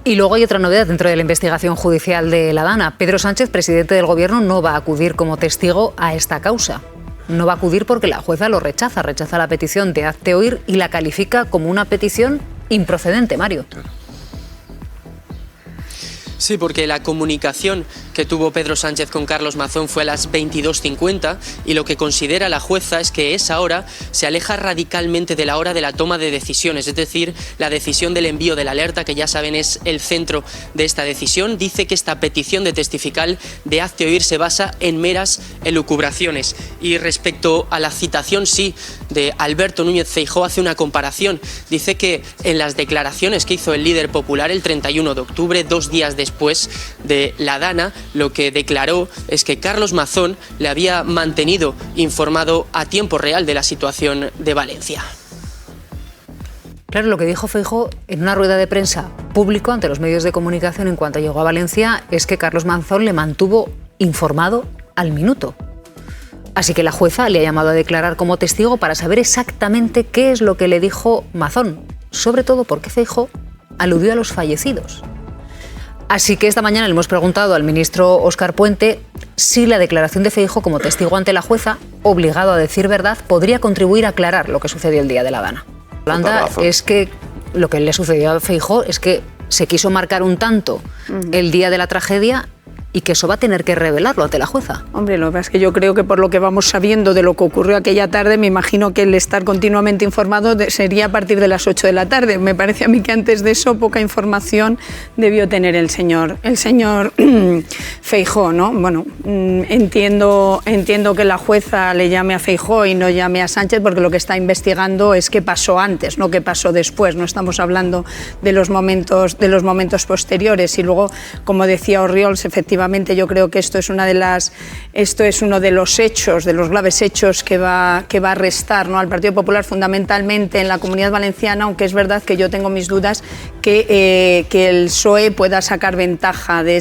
Y luego hay otra novedad dentro de la investigación judicial de la Dana. Pedro Sánchez, presidente del Gobierno, no va a acudir como testigo a esta causa. No va a acudir porque la jueza lo rechaza la petición de hazte oír y la califica como una petición improcedente, Mario. Sí, porque la comunicación que tuvo Pedro Sánchez con Carlos Mazón fue a las 22:50 y lo que considera la jueza es que esa hora se aleja radicalmente de la hora de la toma de decisiones, es decir, la decisión del envío de la alerta, que ya saben es el centro de esta decisión. Dice que esta petición de testifical de hazte oír se basa en meras elucubraciones. Y respecto a la citación, sí, de Alberto Núñez Feijóo, hace una comparación. Dice que en las declaraciones que hizo el líder popular el 31 de octubre, 2 días después de la Dana, lo que declaró es que Carlos Mazón le había mantenido informado a tiempo real de la situación de Valencia. Claro, lo que dijo Feijóo en una rueda de prensa público ante los medios de comunicación en cuanto llegó a Valencia es que Carlos Mazón le mantuvo informado al minuto. Así que la jueza le ha llamado a declarar como testigo para saber exactamente qué es lo que le dijo Mazón, sobre todo porque Feijóo aludió a los fallecidos. Así que esta mañana le hemos preguntado al ministro Óscar Puente si la declaración de Feijóo como testigo ante la jueza, obligado a decir verdad, podría contribuir a aclarar lo que sucedió el día de la Dana. Holanda es que lo que le sucedió a Feijóo es que se quiso marcar un tanto el día de la tragedia y que eso va a tener que revelarlo ante la jueza. Hombre, lo que pasa es que yo creo que por lo que vamos sabiendo de lo que ocurrió aquella tarde, me imagino que el estar continuamente informado sería a partir de las 8 de la tarde. Me parece a mí que antes de eso poca información debió tener el señor Feijóo, ¿no? Bueno, entiendo que la jueza le llame a Feijóo y no llame a Sánchez porque lo que está investigando es qué pasó antes, no qué pasó después. No estamos hablando de los momentos posteriores. Y luego, como decía Orriols, efectivamente yo creo que esto es uno de los hechos, de los graves hechos que va a restar, ¿no?, al Partido Popular, fundamentalmente en la Comunidad Valenciana, aunque es verdad que yo tengo mis dudas que el PSOE pueda sacar ventaja de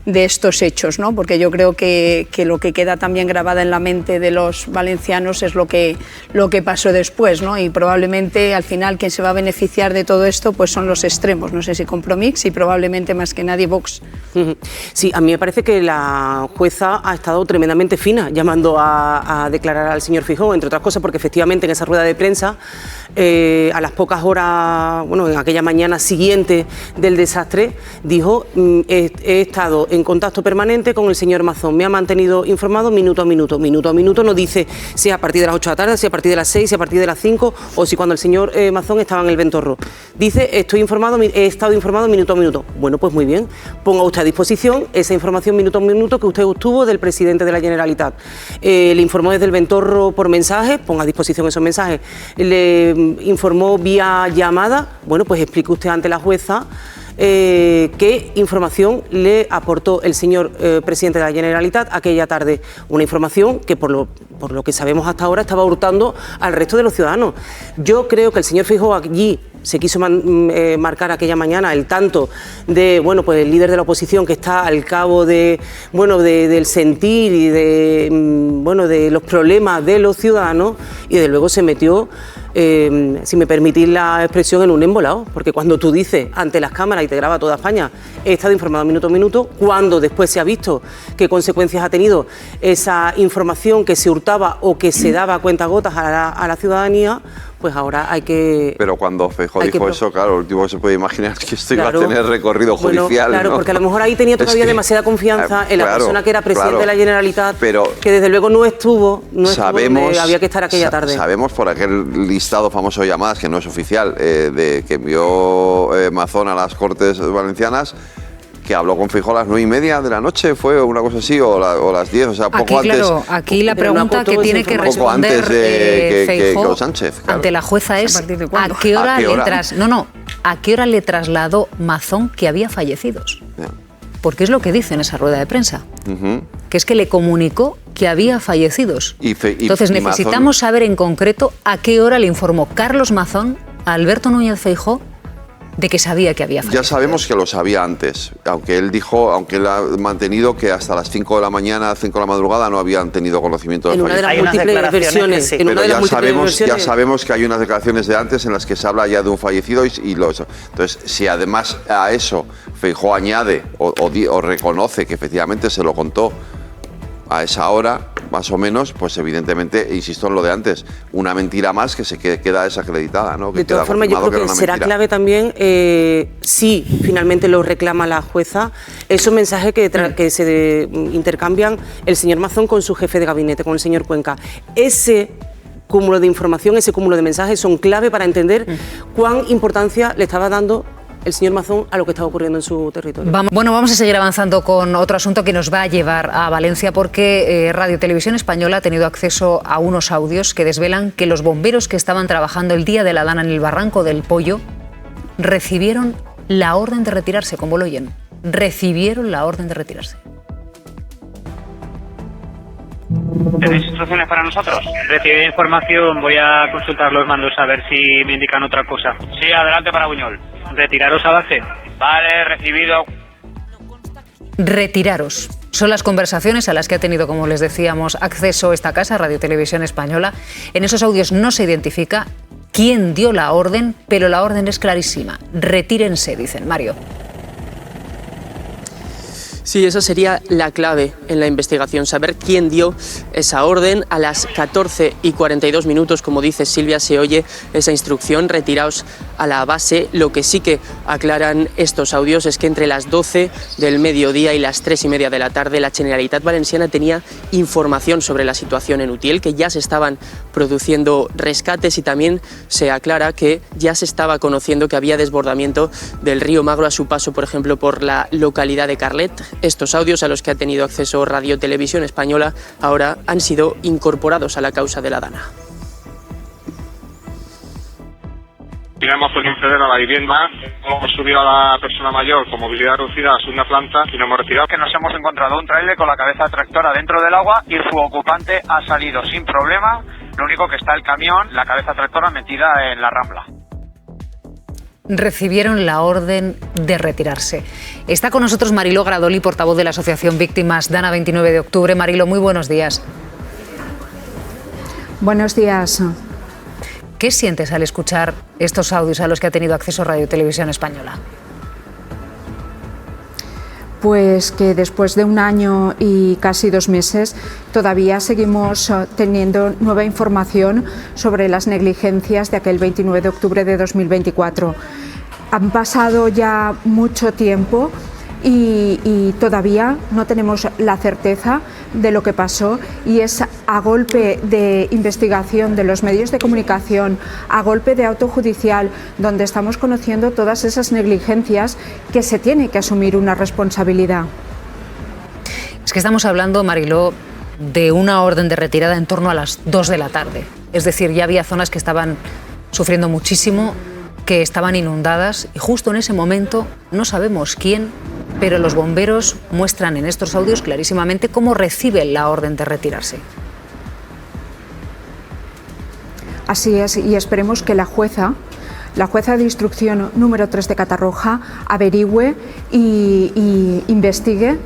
estos hechos, ¿no?, porque yo creo que lo que queda también grabada en la mente de los valencianos es lo que pasó después, ¿no?, y probablemente al final quien se va a beneficiar de todo esto pues son los extremos, no sé si Compromís y probablemente más que nadie Vox. Sí, a mí me parece que la jueza ha estado tremendamente fina llamando a declarar al señor Feijóo, entre otras cosas porque efectivamente en esa rueda de prensa, a las pocas horas, bueno, en aquella mañana siguiente del desastre, dijo: he estado en contacto permanente con el señor Mazón, me ha mantenido informado minuto a minuto. Minuto a minuto no dice si a partir de las 8 de la tarde, si a partir de las 6, si a partir de las 5 o si cuando el señor Mazón estaba en el Ventorro. Dice: he estado informado minuto a minuto. Bueno, pues muy bien, ponga usted a disposición esa información minuto a minuto que usted obtuvo del presidente de la Generalitat. Le informó desde el Ventorro por mensaje, ponga a disposición esos mensajes. Le informó vía llamada, bueno, pues explique usted ante la jueza qué información le aportó el señor presidente de la Generalitat aquella tarde. Una información que por lo que sabemos hasta ahora estaba hurtando al resto de los ciudadanos. Yo creo que el señor Feijóo allí se quiso marcar aquella mañana el tanto de, bueno, pues el líder de la oposición que está al cabo de, bueno, del sentir y de, bueno, de los problemas de los ciudadanos, y de luego se metió, si me permitís la expresión, en un embolado, porque cuando tú dices ante las cámaras y te graba toda España, he estado informado minuto a minuto, cuando después se ha visto qué consecuencias ha tenido esa información que se hurtaba o que se daba a cuentagotas a la ciudadanía, pues ahora hay que... Pero cuando Feijóo dijo eso, claro, lo último que se puede imaginar es que esto iba a tener recorrido judicial. Bueno, claro, ¿no? Porque a lo mejor ahí tenía todavía demasiada confianza en la persona que era presidente de la Generalitat, pero que desde luego no estuvo donde había que estar aquella tarde. Sabemos por aquel listado famoso de llamadas, que no es oficial, de que envió Mazón a las Cortes Valencianas, que habló con Feijóo a las 9:30 de la noche, fue una cosa así, o las 10, o sea, poco aquí, antes. Claro, aquí la pregunta que tiene que responder poco antes de Feijóo Sánchez, claro, ante la jueza es ¿a qué hora le trasladó Mazón que había fallecidos? Porque es lo que dice en esa rueda de prensa, que es que le comunicó que había fallecidos. Entonces necesitamos saber en concreto a qué hora le informó Carlos Mazón a Alberto Núñez Feijóo de que sabía que había fallecido. Ya sabemos que lo sabía antes, aunque él ha mantenido que hasta las 5 de la mañana, 5 de la madrugada, no habían tenido conocimiento del fallecimiento. Hay unas declaraciones, sí. Pero ya sabemos que hay unas declaraciones de antes en las que se habla ya de un fallecido entonces, si además a eso Feijóo añade o reconoce que efectivamente se lo contó a esa hora, más o menos, pues evidentemente, insisto en lo de antes, una mentira más que se queda desacreditada, ¿no? De todas formas, yo creo que será clave también, si finalmente lo reclama la jueza, esos mensajes que se intercambian el señor Mazón con su jefe de gabinete, con el señor Cuenca. Ese cúmulo de información, ese cúmulo de mensajes son clave para entender cuán importancia le estaba dando el señor Mazón a lo que está ocurriendo en su territorio. Vamos a seguir avanzando con otro asunto que nos va a llevar a Valencia, porque Radio Televisión Española ha tenido acceso a unos audios que desvelan que los bomberos que estaban trabajando el día de la Dana en el Barranco del Pollo recibieron la orden de retirarse, como lo oyen. Recibieron la orden de retirarse. ¿Tenéis instrucciones para nosotros? Recibí información, voy a consultar los mandos a ver si me indican otra cosa. Sí, adelante para Buñol. Retiraros a base. Vale, recibido. Retiraros. Son las conversaciones a las que ha tenido, como les decíamos, acceso esta casa, Radio Televisión Española. En esos audios no se identifica quién dio la orden, pero la orden es clarísima. Retírense, dicen. Mario. Sí, esa sería la clave en la investigación, saber quién dio esa orden. A las 14:42, como dice Silvia, se oye esa instrucción, retiraos a la base. Lo que sí que aclaran estos audios es que entre las 12 del mediodía y las 3:30 de la tarde la Generalitat Valenciana tenía información sobre la situación en Utiel, que ya se estaban produciendo rescates, y también se aclara que ya se estaba conociendo que había desbordamiento del río Magro a su paso, por ejemplo, por la localidad de Carlet. Estos audios, a los que ha tenido acceso Radio Televisión Española, ahora han sido incorporados a la causa de la Dana. No hemos podido acceder a la vivienda, hemos subido a la persona mayor con movilidad reducida a la segunda planta y nos hemos retirado. Que nos hemos encontrado un tráiler con la cabeza tractora dentro del agua y su ocupante ha salido sin problema. Lo único que está el camión, la cabeza tractora metida en la rambla. Recibieron la orden de retirarse. Está con nosotros Mariló Gradoli, portavoz de la Asociación Víctimas Dana 29 de octubre. Mariló, muy buenos días. Buenos días. ¿Qué sientes al escuchar estos audios a los que ha tenido acceso Radio Televisión Española? Pues que después de un año y casi 2 meses todavía seguimos teniendo nueva información sobre las negligencias de aquel 29 de octubre de 2024. Han pasado ya mucho tiempo y todavía no tenemos la certeza de lo que pasó, y es a golpe de investigación de los medios de comunicación, a golpe de auto judicial, donde estamos conociendo todas esas negligencias que se tiene que asumir una responsabilidad. Es que estamos hablando, Mariló, de una orden de retirada en torno a las 2 de la tarde. Es decir, ya había zonas que estaban sufriendo muchísimo, que estaban inundadas, y justo en ese momento no sabemos quién, pero los bomberos muestran en estos audios clarísimamente cómo reciben la orden de retirarse. Así es, y esperemos que la jueza de instrucción número 3 de Catarroja averigüe y investigue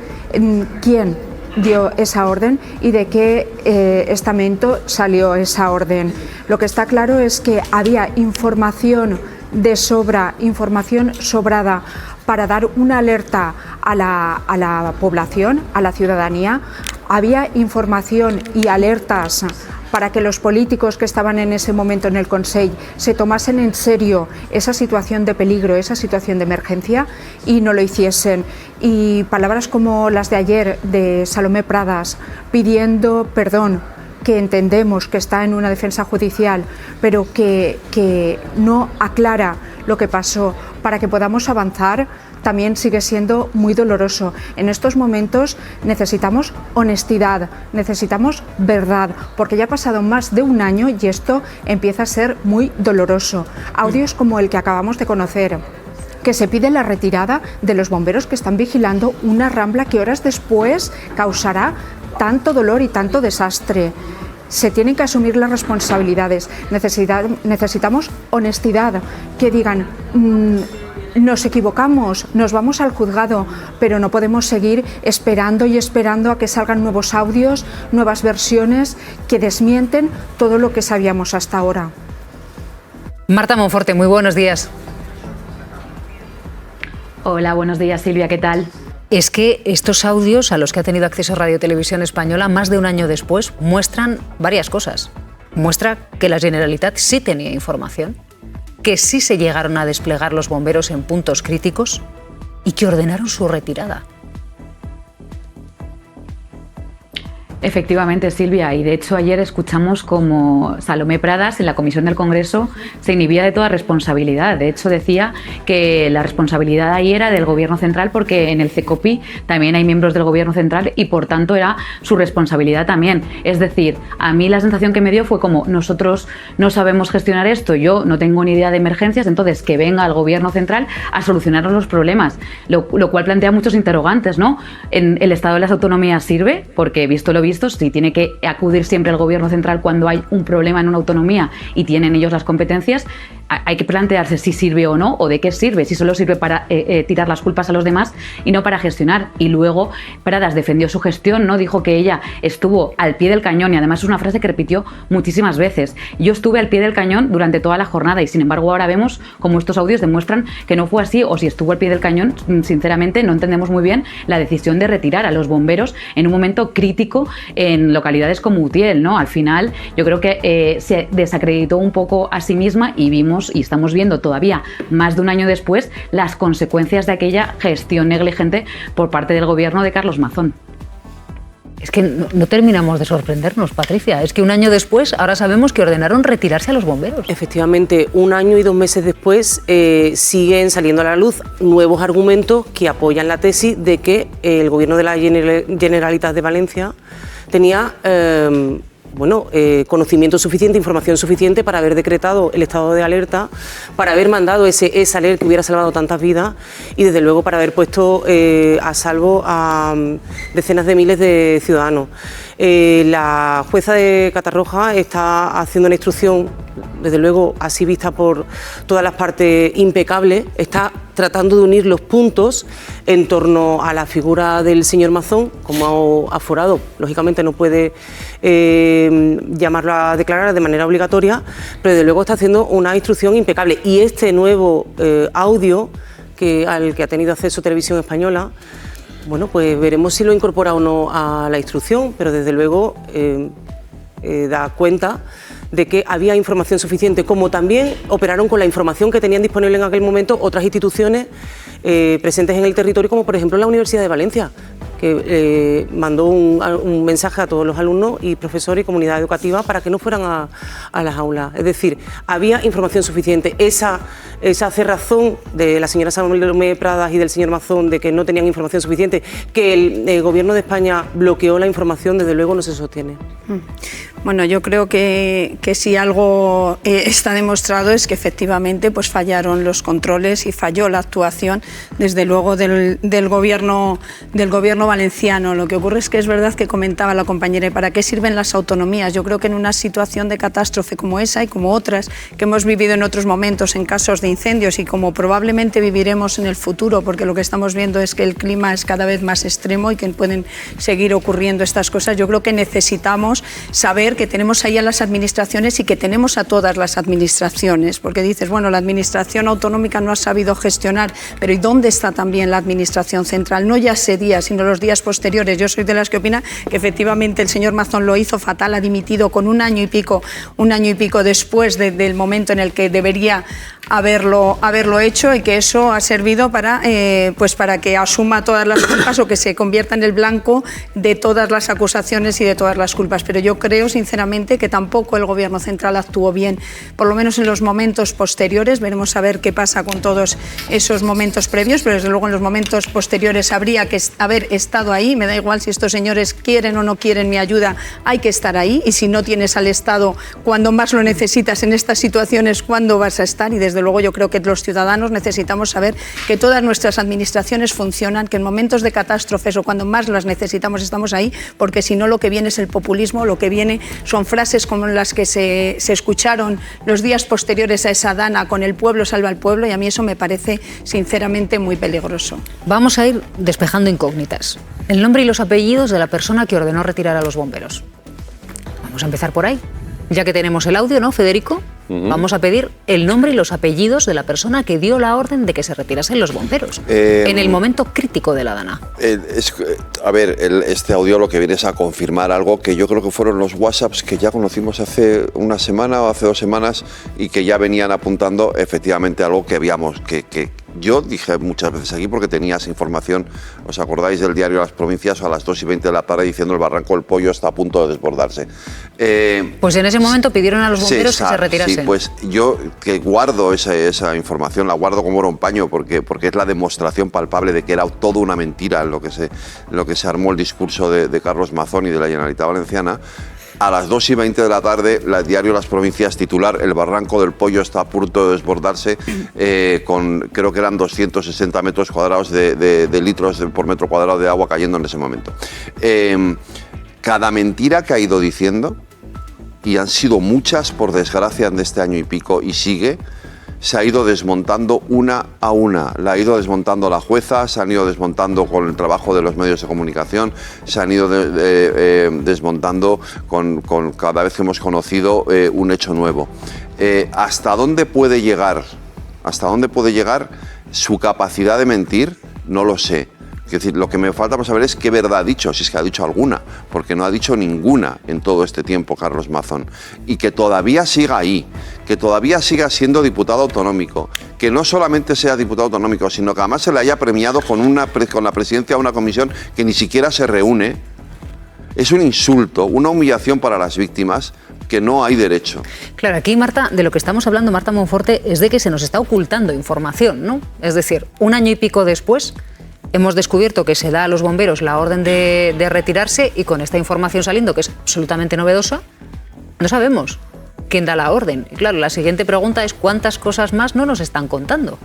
quién dio esa orden y de qué estamento salió esa orden. Lo que está claro es que había información de sobra, información sobrada para dar una alerta a la población, a la ciudadanía. Había información y alertas para que los políticos que estaban en ese momento en el Consell se tomasen en serio esa situación de peligro, esa situación de emergencia, y no lo hiciesen. Y palabras como las de ayer de Salomé Pradas pidiendo perdón, que entendemos que está en una defensa judicial, pero que no aclara lo que pasó para que podamos avanzar, también sigue siendo muy doloroso. En estos momentos necesitamos honestidad, necesitamos verdad, porque ya ha pasado más de un año y esto empieza a ser muy doloroso. Audios como el que acabamos de conocer, que se pide la retirada de los bomberos que están vigilando una rambla que horas después causará tanto dolor y tanto desastre. Se tienen que asumir las responsabilidades. Necesitamos honestidad, que digan nos equivocamos, nos vamos al juzgado, pero no podemos seguir esperando y esperando a que salgan nuevos audios, nuevas versiones que desmienten todo lo que sabíamos hasta ahora. Marta Monforte, muy buenos días. Hola, buenos días, Silvia, ¿qué tal? Es que estos audios a los que ha tenido acceso Radio Televisión Española más de un año después muestran varias cosas. Muestra que la Generalitat sí tenía información, que sí se llegaron a desplegar los bomberos en puntos críticos y que ordenaron su retirada. Efectivamente, Silvia, y de hecho ayer escuchamos como Salomé Pradas en la Comisión del Congreso se inhibía de toda responsabilidad. De hecho decía que la responsabilidad ahí era del Gobierno Central porque en el CECOPI también hay miembros del Gobierno Central y por tanto era su responsabilidad también. Es decir, a mí la sensación que me dio fue como nosotros no sabemos gestionar esto, yo no tengo ni idea de emergencias, entonces que venga el Gobierno Central a solucionar los problemas, lo cual plantea muchos interrogantes, ¿no? ¿En el Estado de las Autonomías sirve? Porque visto lo visto, si tiene que acudir siempre al Gobierno Central cuando hay un problema en una autonomía y tienen ellos las competencias, hay que plantearse si sirve o no, o de qué sirve, si solo sirve para tirar las culpas a los demás y no para gestionar. Y luego Pradas defendió su gestión, ¿no? Dijo que ella estuvo al pie del cañón y además es una frase que repitió muchísimas veces. Yo estuve al pie del cañón durante toda la jornada y sin embargo ahora vemos como estos audios demuestran que no fue así, o si estuvo al pie del cañón, sinceramente no entendemos muy bien la decisión de retirar a los bomberos en un momento crítico en localidades como Utiel, ¿no? Al final yo creo que se desacreditó un poco a sí misma y vimos y estamos viendo todavía más de un año después las consecuencias de aquella gestión negligente por parte del gobierno de Carlos Mazón. Es que no terminamos de sorprendernos, Patricia. Es que un año después, ahora sabemos que ordenaron retirarse a los bomberos. Efectivamente, un año y 2 meses después siguen saliendo a la luz nuevos argumentos que apoyan la tesis de que el gobierno de la Generalitat de Valencia tenía conocimiento suficiente, información suficiente para haber decretado el estado de alerta, para haber mandado ese alert que hubiera salvado tantas vidas y desde luego para haber puesto a salvo a decenas de miles de ciudadanos. La jueza de Catarroja está haciendo una instrucción, desde luego así vista por todas las partes, impecable, está tratando de unir los puntos en torno a la figura del señor Mazón, como aforado, lógicamente no puede llamarlo a declarar de manera obligatoria, pero desde luego está haciendo una instrucción impecable. Y este nuevo audio al que ha tenido acceso Televisión Española, bueno, pues veremos si lo incorpora o no a la instrucción, pero desde luego da cuenta de que había información suficiente, como también operaron con la información que tenían disponible en aquel momento otras instituciones presentes en el territorio, como por ejemplo la Universidad de Valencia, que mandó un mensaje a todos los alumnos y profesores y comunidad educativa para que no fueran a las aulas. Es decir, había información suficiente. Esa cerrazón de la señora Salomé Pradas y del señor Mazón de que no tenían información suficiente, que el gobierno de España bloqueó la información, desde luego no se sostiene. Bueno, yo creo que si algo está demostrado es que efectivamente pues fallaron los controles y falló la actuación, desde luego, del gobierno valenciano. Lo que ocurre es que es verdad que comentaba la compañera, ¿y para qué sirven las autonomías? Yo creo que en una situación de catástrofe como esa y como otras que hemos vivido en otros momentos en casos de incendios y como probablemente viviremos en el futuro, porque lo que estamos viendo es que el clima es cada vez más extremo y que pueden seguir ocurriendo estas cosas, yo creo que necesitamos saber que tenemos ahí a las administraciones y que tenemos a todas las administraciones, porque dices, bueno, la administración autonómica no ha sabido gestionar, pero ¿y dónde está también la administración central? No ya ese día, sino los días posteriores. Yo soy de las que opina que efectivamente el señor Mazón lo hizo fatal, ha dimitido con un año y pico después del momento en el que debería haberlo hecho, y que eso ha servido para que asuma todas las culpas o que se convierta en el blanco de todas las acusaciones y de todas las culpas. Pero yo creo sinceramente que tampoco el gobierno central actuó bien, por lo menos en los momentos posteriores. Veremos a ver qué pasa con todos esos momentos previos, pero desde luego en los momentos posteriores habría que haber estado ahí, me da igual si estos señores quieren o no quieren mi ayuda, hay que estar ahí, y si no tienes al Estado cuando más lo necesitas en estas situaciones, ¿cuándo vas a estar? Y desde luego yo creo que los ciudadanos necesitamos saber que todas nuestras administraciones funcionan, que en momentos de catástrofes o cuando más las necesitamos estamos ahí, porque si no lo que viene es el populismo, lo que viene son frases como las que se escucharon los días posteriores a esa dana con el pueblo salva al pueblo, y a mí eso me parece sinceramente muy peligroso. Vamos a ir despejando incógnitas. El nombre y los apellidos de la persona que ordenó retirar a los bomberos. Vamos a empezar por ahí. Ya que tenemos el audio, ¿no, Federico? Vamos a pedir el nombre y los apellidos de la persona que dio la orden de que se retirasen los bomberos en el momento crítico de la dana. Este audio lo que viene es a confirmar algo que yo creo que fueron los WhatsApps que ya conocimos hace una semana o hace 2 semanas y que ya venían apuntando efectivamente algo que habíamos, que yo dije muchas veces aquí porque tenía esa información. ¿Os acordáis del diario Las Provincias a las 2:20 de la tarde diciendo el barranco del Pollo está a punto de desbordarse? Pues en ese momento pidieron a los bomberos que se retirasen. Sí, pues yo que guardo esa información, la guardo como oro en paño porque es la demostración palpable de que era todo una mentira lo que se armó el discurso de Carlos Mazón y de la Generalitat Valenciana. A las 2:20 de la tarde, el diario Las Provincias titular: el barranco del Pollo está a punto de desbordarse, con creo que eran 260 metros cuadrados de litros por metro cuadrado de agua cayendo en ese momento. Cada mentira que ha ido diciendo, y han sido muchas por desgracia en este año y pico, y sigue, se ha ido desmontando una a una. La ha ido desmontando la jueza, se han ido desmontando con el trabajo de los medios de comunicación, se han ido desmontando con cada vez que hemos conocido un hecho nuevo. ¿Hasta dónde puede llegar? ¿Hasta dónde puede llegar su capacidad de mentir? No lo sé. Es decir, lo que me falta por saber es qué verdad ha dicho, si es que ha dicho alguna, porque no ha dicho ninguna en todo este tiempo Carlos Mazón. Y que todavía siga ahí, que todavía siga siendo diputado autonómico, que no solamente sea diputado autonómico, sino que además se le haya premiado con la presidencia de una comisión que ni siquiera se reúne. Es un insulto, una humillación para las víctimas que no hay derecho. Claro, aquí, Marta, de lo que estamos hablando, Marta Monforte, es de que se nos está ocultando información, ¿no? Es decir, 1 año y pico después hemos descubierto que se da a los bomberos la orden de retirarse, y con esta información saliendo, que es absolutamente novedosa, no sabemos quién da la orden. Y claro, la siguiente pregunta es ¿cuántas cosas más no nos están contando?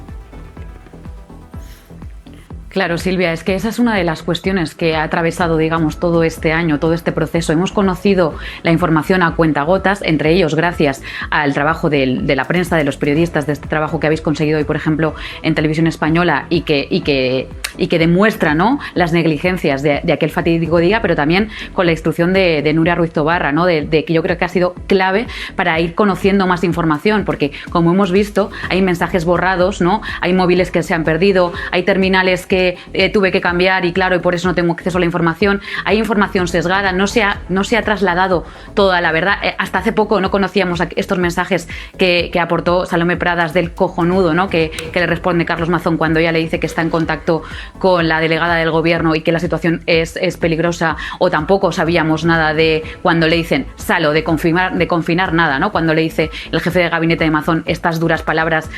Claro, Silvia, es que esa es una de las cuestiones que ha atravesado, digamos, todo este año, todo este proceso. Hemos conocido la información a cuentagotas, entre ellos gracias al trabajo de la prensa, de los periodistas, de este trabajo que habéis conseguido hoy, por ejemplo, en Televisión Española, y que demuestra, ¿no?, las negligencias de aquel fatídico día, pero también con la instrucción de Nuria Ruiz Tobarra, ¿no?, de que yo creo que ha sido clave para ir conociendo más información, porque, como hemos visto, hay mensajes borrados, ¿no?, hay móviles que se han perdido, hay terminales que tuve que cambiar y claro, y por eso no tengo acceso a la información, hay información sesgada, no se ha trasladado toda la verdad. Hasta hace poco no conocíamos estos mensajes que aportó Salomé Pradas del cojonudo, ¿no?, que le responde Carlos Mazón cuando ella le dice que está en contacto con la delegada del gobierno y que la situación es peligrosa, o tampoco sabíamos nada de cuando le dicen Salo, de confinar nada, ¿no?, cuando le dice el jefe de gabinete de Mazón estas duras palabras,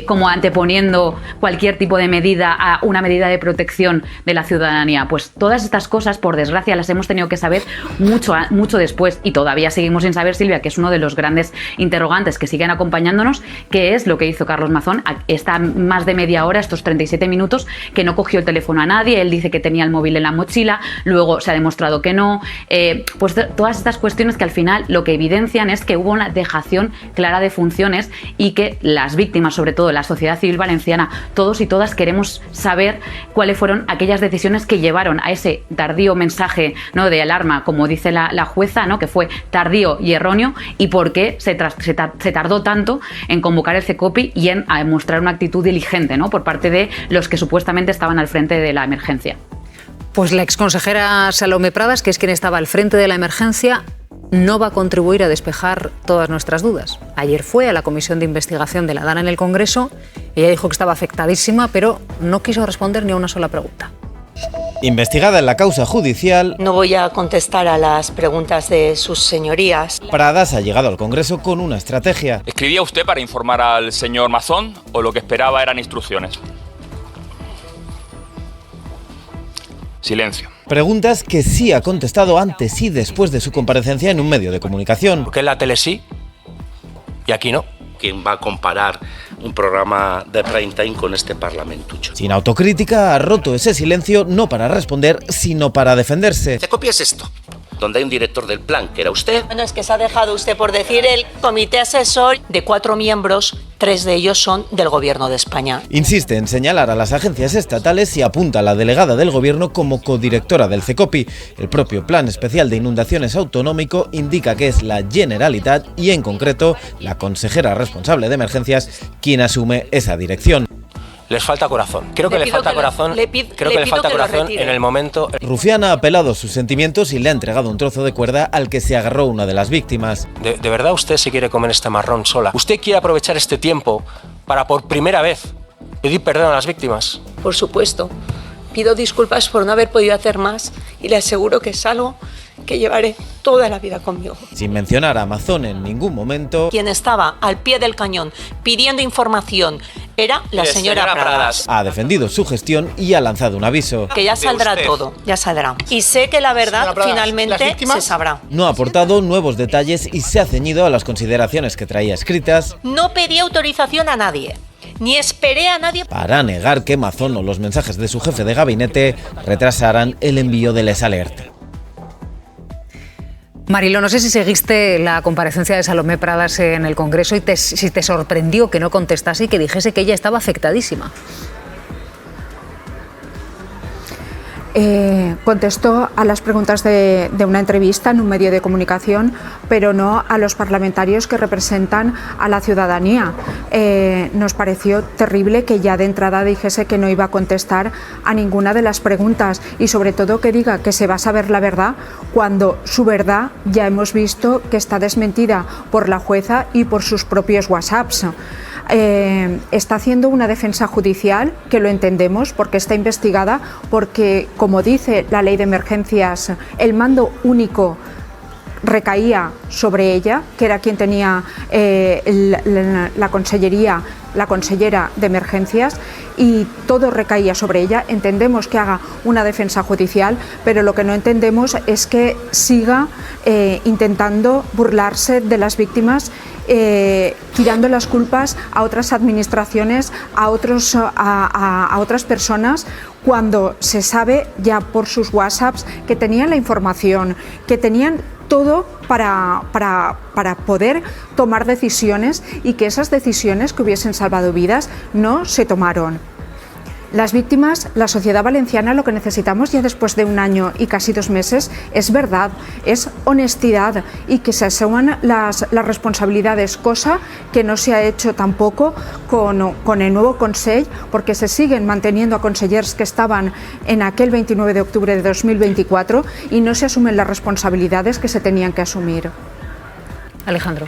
como anteponiendo cualquier tipo de medida a una medida de protección de la ciudadanía. Pues todas estas cosas, por desgracia, las hemos tenido que saber mucho después, y todavía seguimos sin saber, Silvia, que es uno de los grandes interrogantes que siguen acompañándonos, qué es lo que hizo Carlos Mazón esta más de media hora, estos 37 minutos, que no cogió el teléfono a nadie. Él dice que tenía el móvil en la mochila, luego se ha demostrado que no. Pues todas estas cuestiones que al final lo que evidencian es que hubo una dejación clara de funciones, y que las víctimas, sobre todo la sociedad civil valenciana, todos y todas queremos saber cuáles fueron aquellas decisiones que llevaron a ese tardío mensaje, ¿no?, de alarma, como dice la jueza, ¿no?, que fue tardío y erróneo, y por qué se tardó tanto en convocar el CECOPI y en mostrar una actitud diligente, ¿no?, por parte de los que supuestamente estaban al frente de la emergencia. Pues la exconsejera Salomé Pradas, que es quien estaba al frente de la emergencia, no va a contribuir a despejar todas nuestras dudas. Ayer fue a la comisión de investigación de la dana en el Congreso. Ella dijo que estaba afectadísima, pero no quiso responder ni a una sola pregunta. Investigada en la causa judicial, no voy a contestar a las preguntas de sus señorías. Pradas ha llegado al Congreso con una estrategia. ¿Escribía usted para informar al señor Mazón o lo que esperaba eran instrucciones? Silencio. Preguntas que sí ha contestado antes y después de su comparecencia en un medio de comunicación. Porque en la tele sí y aquí no. ¿Quién va a comparar un programa de prime time con este parlamentucho? Sin autocrítica, ha roto ese silencio no para responder, sino para defenderse. ¿Qué copia es esto? Donde hay un director del plan, que era usted. Bueno, es que se ha dejado usted por decir el comité asesor de 4 miembros, 3 de ellos son del Gobierno de España. Insiste en señalar a las agencias estatales y apunta a la delegada del Gobierno como codirectora del CECOPI. El propio Plan Especial de Inundaciones Autonómico indica que es la Generalitat y, en concreto, la consejera responsable de emergencias quien asume esa dirección. Les falta corazón. Creo que le falta corazón. Creo que le falta corazón en el momento. Rufián ha apelado sus sentimientos y le ha entregado un trozo de cuerda al que se agarró una de las víctimas. ¿De verdad usted se quiere comer este marrón sola? ¿Usted quiere aprovechar este tiempo para por primera vez pedir perdón a las víctimas? Por supuesto. Pido disculpas por no haber podido hacer más y le aseguro que es algo que llevaré toda la vida conmigo. Sin mencionar a Mazón en ningún momento. Quien estaba al pie del cañón pidiendo información era la señora Pradas. Ha defendido su gestión y ha lanzado un aviso. Que ya saldrá todo, ya saldrá. Y sé que la verdad Pradas, finalmente se sabrá. No ha aportado nuevos detalles y se ha ceñido a las consideraciones que traía escritas. No pedí autorización a nadie. Ni esperé a nadie para negar que Mazón o los mensajes de su jefe de gabinete retrasaran el envío del S-Alert. Marilo, no sé si seguiste la comparecencia de Salomé Pradas en el Congreso y si te sorprendió que no contestase y que dijese que ella estaba afectadísima. Contestó a las preguntas de una entrevista en un medio de comunicación, pero no a los parlamentarios que representan a la ciudadanía. Nos pareció terrible que ya de entrada dijese que no iba a contestar a ninguna de las preguntas y sobre todo que diga que se va a saber la verdad cuando su verdad ya hemos visto que está desmentida por la jueza y por sus propios WhatsApps. Está haciendo una defensa judicial, que lo entendemos porque está investigada, porque como dice la ley de emergencias, el mando único recaía sobre ella, que era quien tenía la consellería, la consellera de emergencias, y todo recaía sobre ella. Entendemos que haga una defensa judicial, pero lo que no entendemos es que siga intentando burlarse de las víctimas, tirando las culpas a otras administraciones, a otras personas, cuando se sabe ya por sus WhatsApps que tenían la información, que tenían todo para poder tomar decisiones y que esas decisiones que hubiesen salvado vidas no se tomaron. Las víctimas, la sociedad valenciana, lo que necesitamos ya después de 1 año y casi 2 meses es verdad, es honestidad y que se asuman las responsabilidades, cosa que no se ha hecho tampoco con el nuevo Consell, porque se siguen manteniendo a consellers que estaban en aquel 29 de octubre de 2024 y no se asumen las responsabilidades que se tenían que asumir. Alejandro.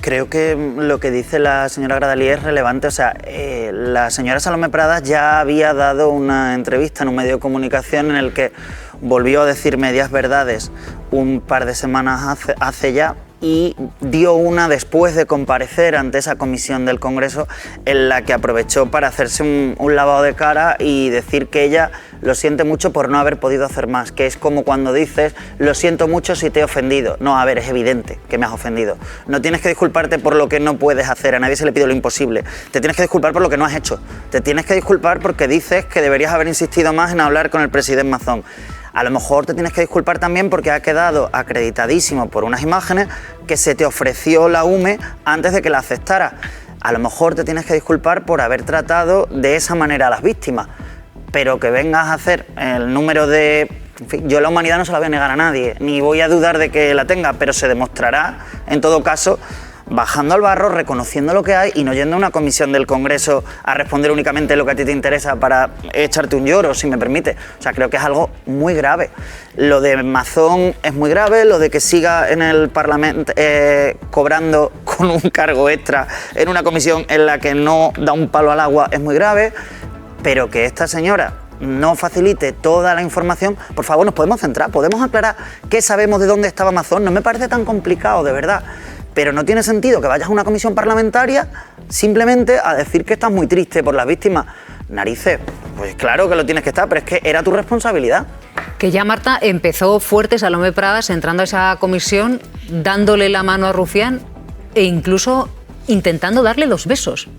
Creo que lo que dice la señora Gradalí es relevante. O sea, la señora Salomé Pradas ya había dado una entrevista en un medio de comunicación en el que volvió a decir medias verdades un par de semanas hace ya, y dio una después de comparecer ante esa comisión del Congreso, en la que aprovechó para hacerse un lavado de cara y decir que ella lo siente mucho por no haber podido hacer más, que es como cuando dices lo siento mucho si te he ofendido. No, a ver, es evidente que me has ofendido. No tienes que disculparte por lo que no puedes hacer, a nadie se le pide lo imposible. Te tienes que disculpar por lo que no has hecho. Te tienes que disculpar porque dices que deberías haber insistido más en hablar con el presidente Mazón. A lo mejor te tienes que disculpar también porque ha quedado acreditadísimo por unas imágenes que se te ofreció la UME antes de que la aceptara. A lo mejor te tienes que disculpar por haber tratado de esa manera a las víctimas, pero que vengas a hacer el número de... En fin, yo la humanidad no se la voy a negar a nadie, ni voy a dudar de que la tenga, pero se demostrará, en todo caso, bajando al barro, reconociendo lo que hay y no yendo a una comisión del Congreso a responder únicamente lo que a ti te interesa para echarte un lloro, si me permite. O sea, creo que es algo muy grave. Lo de Mazón es muy grave, lo de que siga en el Parlamento cobrando con un cargo extra en una comisión en la que no da un palo al agua es muy grave, pero que esta señora no facilite toda la información. Por favor, nos podemos centrar, podemos aclarar qué sabemos de dónde estaba Mazón. No me parece tan complicado, de verdad. Pero no tiene sentido que vayas a una comisión parlamentaria simplemente a decir que estás muy triste por las víctimas. Narices, Pues claro que lo tienes que estar, pero es que era tu responsabilidad. Que ya Marta empezó fuerte, Salomé Pradas, entrando a esa comisión, dándole la mano a Rufián e incluso intentando darle los besos.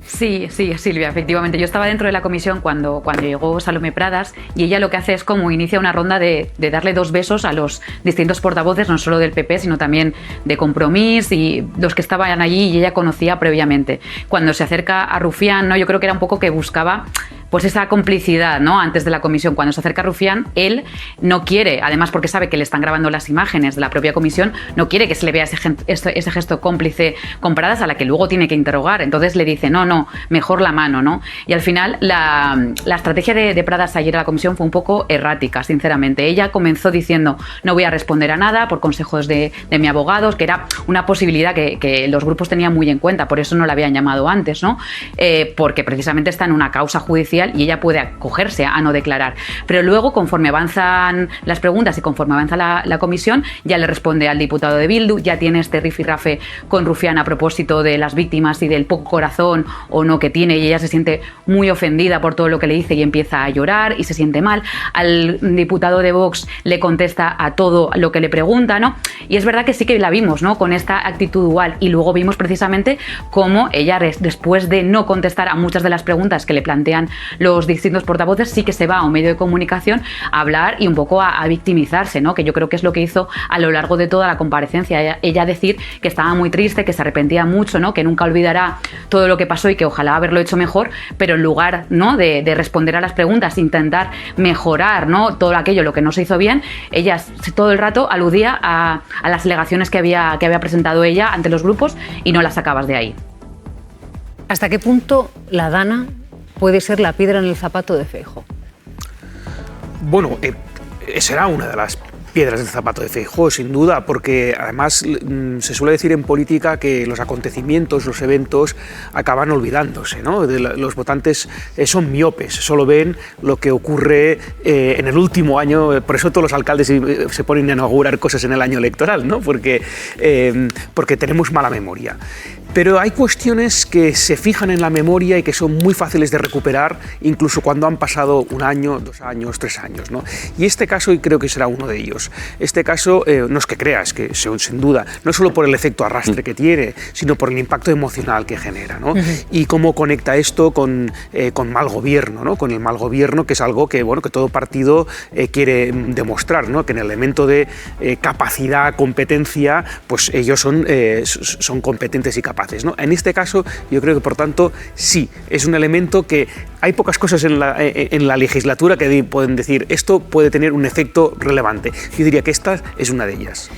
Sí, Silvia, efectivamente. Yo estaba dentro de la comisión cuando llegó Salomé Pradas y ella lo que hace es como inicia una ronda de darle 2 besos a los distintos portavoces, no solo del PP, sino también de Compromís y los que estaban allí y ella conocía previamente. Cuando se acerca a Rufián, ¿no? Yo creo que era un poco que buscaba pues esa complicidad, ¿no? Antes de la comisión. Cuando se acerca a Rufián, él no quiere, además porque sabe que le están grabando las imágenes de la propia comisión, no quiere que se le vea ese gesto cómplice con Pradas, a la que luego tiene que interrogar. Entonces le dice, no, mejor la mano, ¿no? Y al final la estrategia de Pradas ayer a la comisión fue un poco errática, sinceramente. Ella comenzó diciendo, no voy a responder a nada por consejos de mi abogado, que era una posibilidad que los grupos tenían muy en cuenta, por eso no la habían llamado antes, ¿no? Porque precisamente está en una causa judicial y ella puede acogerse a no declarar. Pero luego, conforme avanzan las preguntas y conforme avanza la comisión, ya le responde al diputado de Bildu, ya tiene este rifirrafe con Rufián a propósito de las víctimas y del poco corazón o no que tiene, y ella se siente muy ofendida por todo lo que le dice y empieza a llorar y se siente mal. Al diputado de Vox le contesta a todo lo que le pregunta, ¿no? Y es verdad que sí que la vimos, ¿no? Con esta actitud dual, y luego vimos precisamente cómo ella, después de no contestar a muchas de las preguntas que le plantean los distintos portavoces, sí que se va a un medio de comunicación a hablar y un poco a victimizarse, ¿no? Que yo creo que es lo que hizo a lo largo de toda la comparecencia. Ella decir que estaba muy triste, que se arrepentía mucho, ¿no? Que nunca olvidará todo lo que pasó y que ojalá haberlo hecho mejor, pero en lugar, ¿no? de responder a las preguntas, intentar mejorar, ¿no? Todo aquello, lo que no se hizo bien, ella todo el rato aludía a las alegaciones que había presentado ella ante los grupos y no las sacabas de ahí. ¿Hasta qué punto la Dana puede ser la piedra en el zapato de Feijóo? Bueno, será una de las piedras del zapato de Feijóo, sin duda, porque además se suele decir en política que los acontecimientos, los eventos acaban olvidándose, ¿no? Los votantes son miopes, solo ven lo que ocurre en el último año, por eso todos los alcaldes se ponen a inaugurar cosas en el año electoral, ¿no? Porque tenemos mala memoria. Pero hay cuestiones que se fijan en la memoria y que son muy fáciles de recuperar, incluso cuando han pasado 1 año, 2 años, 3 años, ¿no? Y este caso, y creo que será uno de ellos, este caso no es que creas, que sin duda, no solo por el efecto arrastre que tiene, sino por el impacto emocional que genera, ¿no? Y cómo conecta esto con mal gobierno, ¿no? Con el mal gobierno, que es algo que, bueno, que todo partido quiere demostrar, ¿no? Que en el elemento de capacidad, competencia, pues ellos son competentes y capaces, ¿no? En este caso, yo creo que, por tanto, sí, es un elemento que hay pocas cosas en la legislatura que pueden decir esto puede tener un efecto relevante. Yo diría que esta es una de ellas.